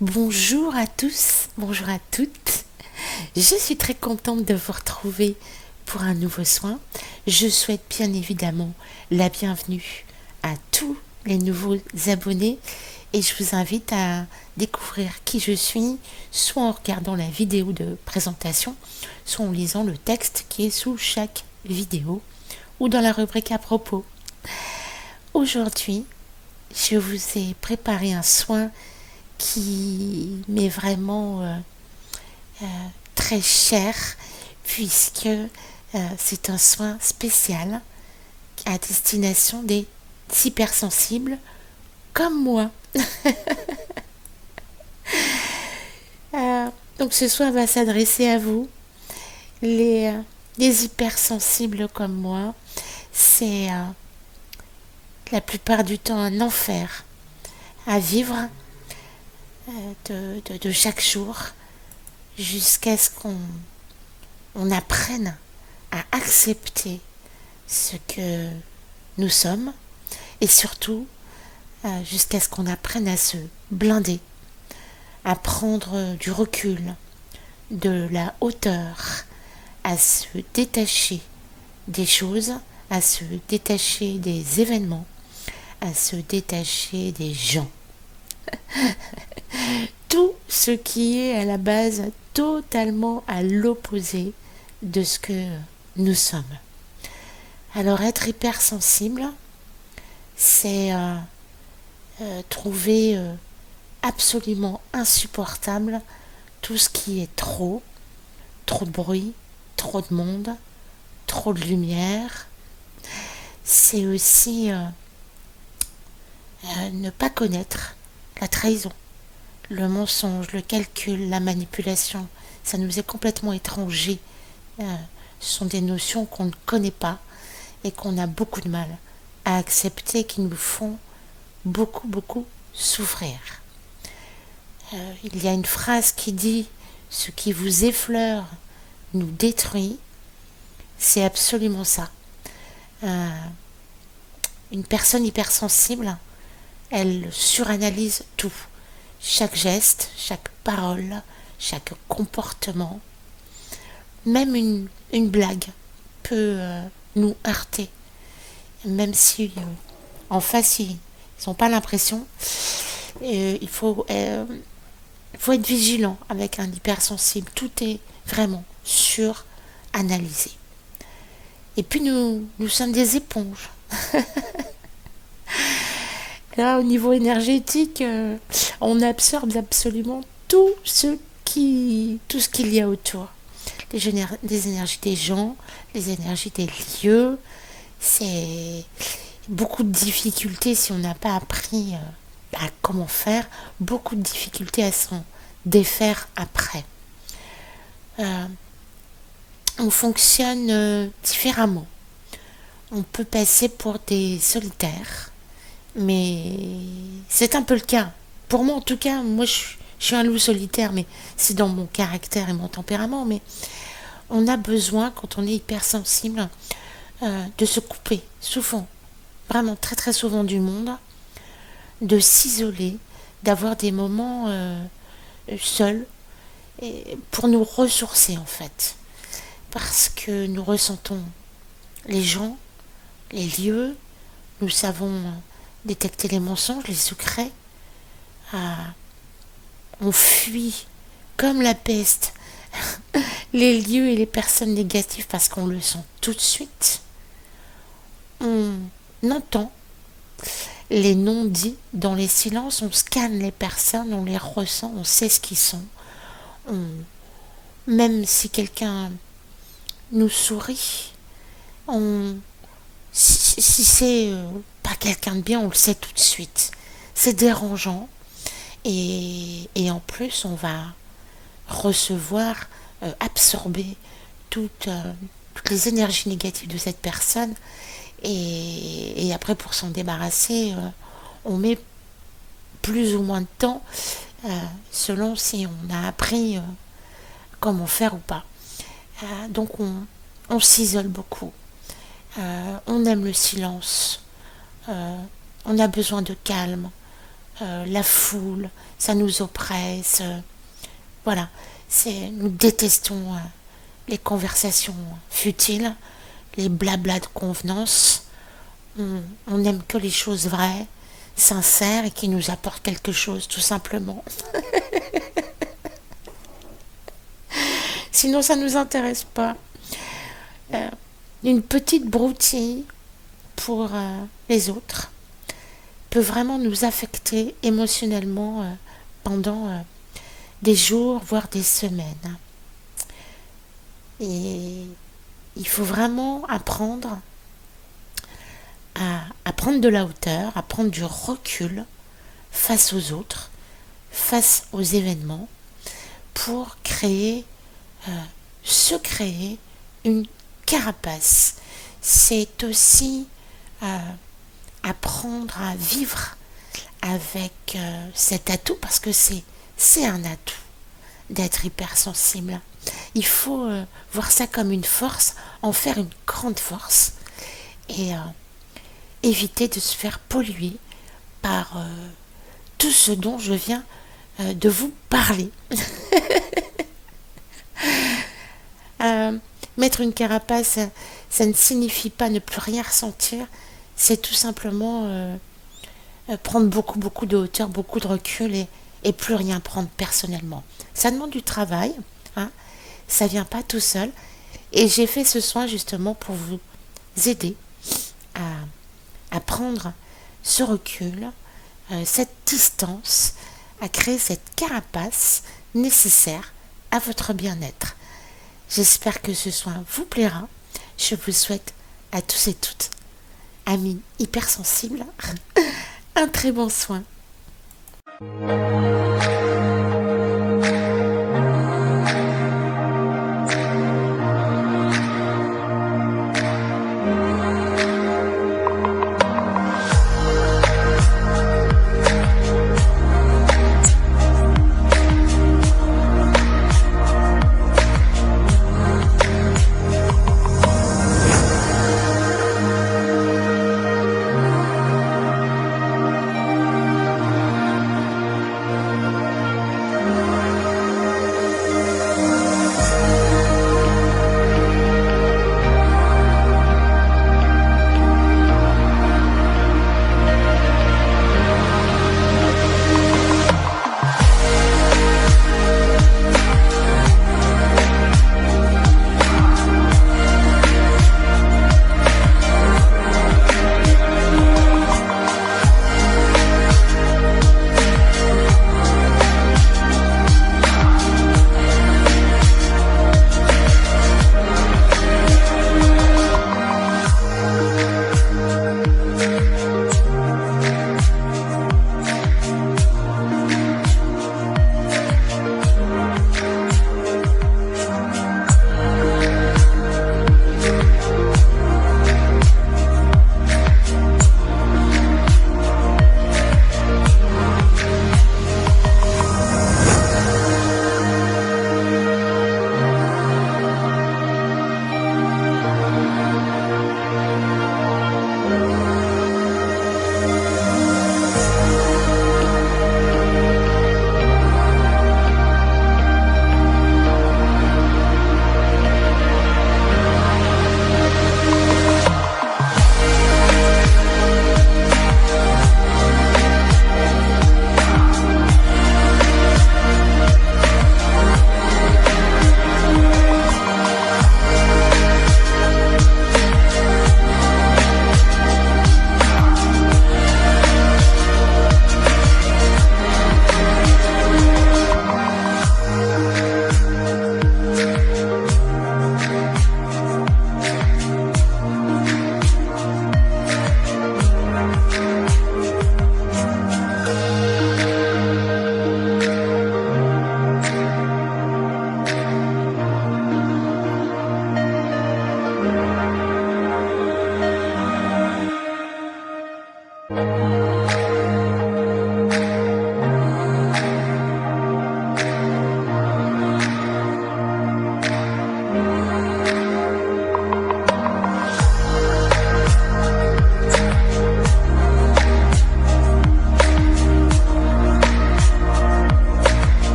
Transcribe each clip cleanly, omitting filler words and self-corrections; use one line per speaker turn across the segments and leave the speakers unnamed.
Bonjour à tous, bonjour à toutes. Je suis très contente de vous retrouver pour un nouveau soin. Je souhaite bien évidemment la bienvenue à tous les nouveaux abonnés et je vous invite à découvrir qui je suis, soit en regardant la vidéo de présentation, soit en lisant le texte qui est sous chaque vidéo ou dans la rubrique à propos. Aujourd'hui, je vous ai préparé un soin qui m'est vraiment très cher puisque c'est un soin spécial à destination des hypersensibles comme moi. Donc ce soin va s'adresser à vous, les, euh, les hypersensibles comme moi. C'est la plupart du temps un enfer à vivre de chaque jour jusqu'à ce qu'on apprenne à accepter ce que nous sommes et surtout jusqu'à ce qu'on apprenne à se blinder, à prendre du recul, de la hauteur, à se détacher des choses, à se détacher des événements, à se détacher des gens. Tout ce qui est à la base totalement à l'opposé de ce que nous sommes. Alors être hypersensible, c'est trouver absolument insupportable tout ce qui est trop de bruit, trop de monde, trop de lumière. C'est aussi ne pas connaître la trahison, le mensonge, le calcul, la manipulation. Ça nous est complètement étranger. Ce sont des notions qu'on ne connaît pas et qu'on a beaucoup de mal à accepter, qui nous font beaucoup souffrir. Il y a une phrase qui dit ce qui vous effleure nous détruit. C'est absolument ça. Une personne hypersensible, elle suranalyse tout, chaque geste, chaque parole, chaque comportement. Même une blague peut nous heurter, même si en face ils n'ont pas l'impression. Il faut être vigilant avec un hypersensible. Tout est vraiment suranalysé. Et puis nous sommes des éponges. Là, au niveau énergétique, on absorbe absolument tout ce qu'il y a autour. Les énergies des gens, les énergies des lieux. C'est beaucoup de difficultés si on n'a pas appris à comment faire. Beaucoup de difficultés à s'en défaire après. On fonctionne différemment. On peut passer pour des solitaires, mais c'est un peu le cas. Pour moi, en tout cas, je suis un loup solitaire, mais c'est dans mon caractère et mon tempérament. Mais on a besoin, quand on est hypersensible, de se couper, souvent, vraiment très souvent du monde, de s'isoler, d'avoir des moments seuls, et pour nous ressourcer en fait. Parce que nous ressentons les gens, les lieux, nous savons détecter les mensonges, les secrets. On fuit comme la peste les lieux et les personnes négatives parce qu'on le sent tout de suite. On entend les non-dits dans les silences, on scanne les personnes, on les ressent, on sait ce qu'ils sont. Même si quelqu'un nous sourit, si c'est pas quelqu'un de bien, on le sait tout de suite. C'est dérangeant et en plus on va recevoir, absorber toutes les énergies négatives de cette personne et après pour s'en débarrasser, on met plus ou moins de temps selon si on a appris comment faire ou pas. Donc on s'isole beaucoup. On aime le silence. On a besoin de calme. la foule, ça nous oppresse. Voilà, nous détestons les conversations futiles, les blablas de convenance. On n'aime que les choses vraies, sincères et qui nous apportent quelque chose, tout simplement. Sinon, ça ne nous intéresse pas. Une petite broutille pour les autres peut vraiment nous affecter émotionnellement pendant des jours, voire des semaines. Et il faut vraiment apprendre à prendre de la hauteur, à prendre du recul face aux autres, face aux événements, pour se créer une carapace. C'est aussi apprendre à vivre avec cet atout, parce que c'est un atout d'être hypersensible. Il faut voir ça comme une force, en faire une grande force, et éviter de se faire polluer par tout ce dont je viens de vous parler. Mettre une carapace, ça ne signifie pas ne plus rien ressentir, c'est tout simplement prendre beaucoup de hauteur, beaucoup de recul, et plus rien prendre personnellement. Ça demande du travail, hein, ça vient pas tout seul, et j'ai fait ce soin justement pour vous aider à prendre ce recul, cette distance, à créer cette carapace nécessaire à votre bien-être. J'espère que ce soin vous plaira. Je vous souhaite à tous et toutes, amis hypersensibles, un très bon soin.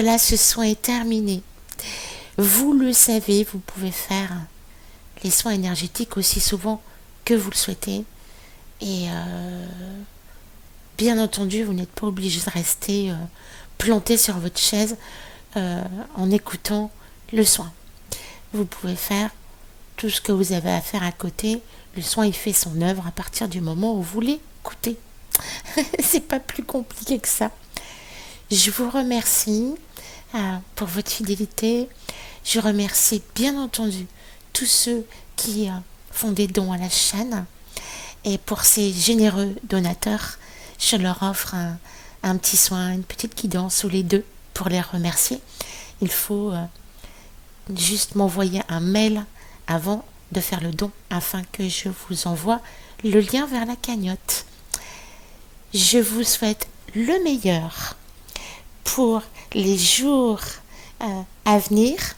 voilà, ce soin est terminé. Vous le savez, vous pouvez faire les soins énergétiques aussi souvent que vous le souhaitez. Et bien entendu, vous n'êtes pas obligé de rester planté sur votre chaise en écoutant le soin. Vous pouvez faire tout ce que vous avez à faire à côté. Le soin, il fait son œuvre à partir du moment où vous l'écoutez. C'est pas plus compliqué que ça. Je vous remercie pour votre fidélité. Je remercie bien entendu tous ceux qui font des dons à la chaîne. Et pour ces généreux donateurs, je leur offre un petit soin, une petite guidance ou les deux pour les remercier. Il faut juste m'envoyer un mail avant de faire le don afin que je vous envoie le lien vers la cagnotte. Je vous souhaite le meilleur pour les jours à venir.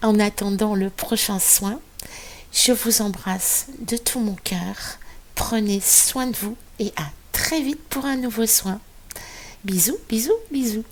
En attendant le prochain soin, je vous embrasse de tout mon cœur. Prenez soin de vous et à très vite pour un nouveau soin. Bisous, bisous, bisous.